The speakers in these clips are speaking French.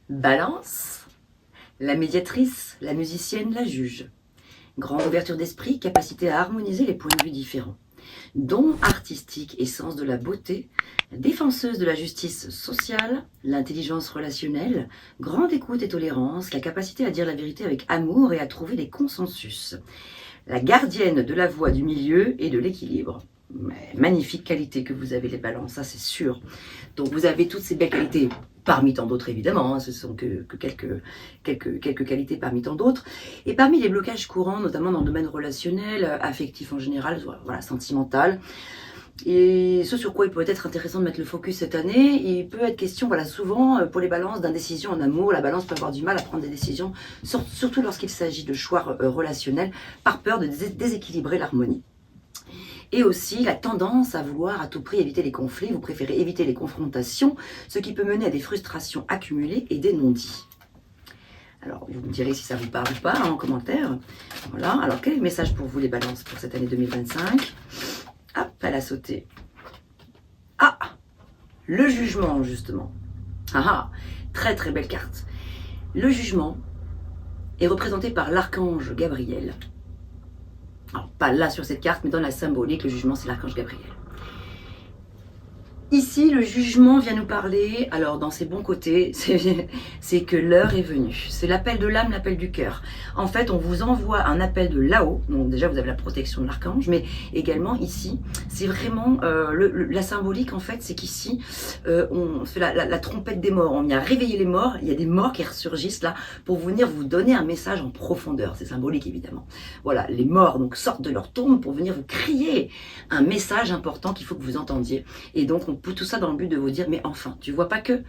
Balance, la médiatrice, la musicienne, la juge. Grande ouverture d'esprit, capacité à harmoniser les points de vue différents. Don artistique et sens de la beauté, défenseuse de la justice sociale, l'intelligence relationnelle, grande écoute et tolérance, la capacité à dire la vérité avec amour et à trouver des consensus. La gardienne de la voie du milieu et de l'équilibre. Magnifique qualité que vous avez les balances, ça c'est sûr. Donc vous avez toutes ces belles qualités, parmi tant d'autres évidemment, hein, ce sont que quelques qualités parmi tant d'autres. Et parmi les blocages courants, notamment dans le domaine relationnel, affectif en général, voilà, sentimental, et ce sur quoi il peut être intéressant de mettre le focus cette année, il peut être question, voilà, souvent pour les balances d'indécision en amour, la balance peut avoir du mal à prendre des décisions, surtout lorsqu'il s'agit de choix relationnels, par peur de déséquilibrer l'harmonie. Et aussi la tendance à vouloir à tout prix éviter les conflits, vous préférez éviter les confrontations, ce qui peut mener à des frustrations accumulées et des non-dits. Alors, vous me direz si ça vous parle ou pas hein, en commentaire. Voilà, alors quel est le message pour vous les balances pour cette année 2025 ? Hop, elle a sauté. Ah, le jugement justement. Ah ah, très très belle carte. Le jugement est représenté par l'archange Gabriel. Alors, pas là sur cette carte, mais dans la symbolique, le jugement, c'est l'archange Gabriel. Ici, le jugement vient nous parler, alors dans ses bons côtés, c'est que l'heure est venue. C'est l'appel de l'âme, l'appel du cœur. En fait, on vous envoie un appel de là-haut. Donc déjà, vous avez la protection de l'archange, mais également ici, c'est vraiment la symbolique, en fait, c'est qu'ici, on fait la trompette des morts. On vient réveiller les morts. Il y a des morts qui ressurgissent là pour venir vous donner un message en profondeur. C'est symbolique, évidemment. Voilà, les morts donc sortent de leur tombe pour venir vous crier un message important qu'il faut que vous entendiez. Et donc, on tout ça dans le but de vous dire mais enfin tu vois pas que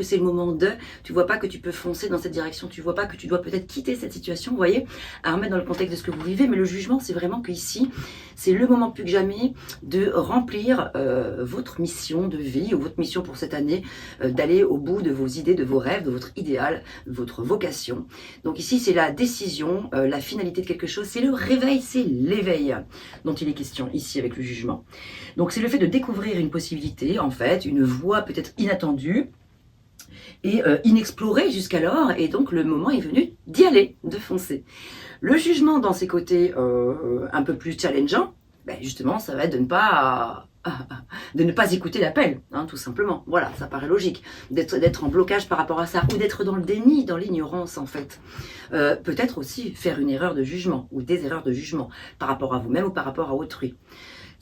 c'est le moment tu vois pas que tu peux foncer dans cette direction, tu vois pas que tu dois peut-être quitter cette situation, vous voyez, à remettre dans le contexte de ce que vous vivez. Mais le jugement, c'est vraiment que ici c'est le moment plus que jamais de remplir votre mission de vie ou votre mission pour cette année, d'aller au bout de vos idées, de vos rêves, de votre idéal, de votre vocation. Donc ici c'est la décision, la finalité de quelque chose, c'est le réveil, c'est l'éveil dont il est question ici avec le jugement. Donc c'est le fait de découvrir une possibilité, en fait, une voie peut-être inattendue et inexplorée jusqu'alors, et donc le moment est venu d'y aller, de foncer. Le jugement dans ses côtés un peu plus challengeants, ben justement ça va être de ne pas écouter l'appel, hein, tout simplement. Voilà, ça paraît logique, d'être en blocage par rapport à ça, ou d'être dans le déni, dans l'ignorance en fait. Peut-être aussi faire une erreur de jugement, ou des erreurs de jugement, par rapport à vous-même ou par rapport à autrui.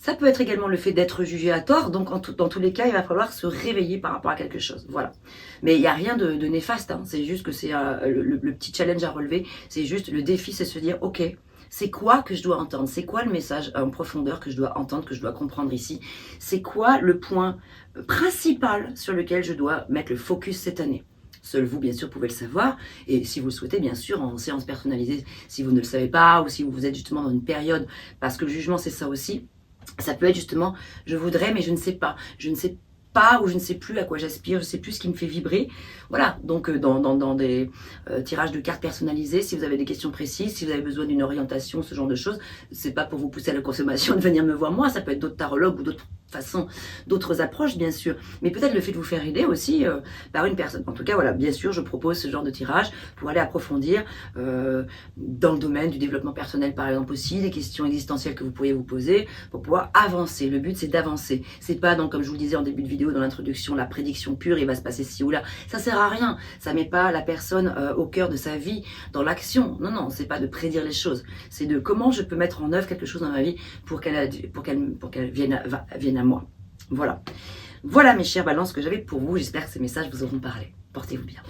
Ça peut être également le fait d'être jugé à tort, donc dans tous les cas, il va falloir se réveiller par rapport à quelque chose. Voilà. Mais il n'y a rien de néfaste, hein. C'est juste que c'est le petit challenge à relever, c'est juste le défi, c'est se dire, ok, c'est quoi que je dois entendre? C'est quoi le message en profondeur que je dois entendre, que je dois comprendre ici? C'est quoi le point principal sur lequel je dois mettre le focus cette année? Seul vous, bien sûr, pouvez le savoir. Et si vous le souhaitez, bien sûr, en séance personnalisée, si vous ne le savez pas, ou si vous êtes justement dans une période, parce que le jugement, c'est ça aussi. Ça peut être justement, je voudrais, mais je ne sais pas. Je ne sais pas ou je ne sais plus à quoi j'aspire, je ne sais plus ce qui me fait vibrer. Voilà, donc dans des tirages de cartes personnalisés, si vous avez des questions précises, si vous avez besoin d'une orientation, ce genre de choses, c'est pas pour vous pousser à la consommation de venir me voir moi, ça peut être d'autres tarologues ou d'autres façons, d'autres approches bien sûr, mais peut-être le fait de vous faire aider aussi par une personne. En tout cas, voilà, bien sûr, je propose ce genre de tirage pour aller approfondir dans le domaine du développement personnel par exemple aussi, des questions existentielles que vous pourriez vous poser pour pouvoir avancer. Le but c'est d'avancer, c'est pas donc comme je vous le disais en début de vidéo dans l'introduction, la prédiction pure, il va se passer ci ou là, ça sert à rien, ça met pas la personne au cœur de sa vie, dans l'action. Non, non, c'est pas de prédire les choses, c'est de comment je peux mettre en œuvre quelque chose dans ma vie pour qu'elle vienne à moi. Voilà. Voilà mes chers balances que j'avais pour vous. J'espère que ces messages vous auront parlé. Portez-vous bien.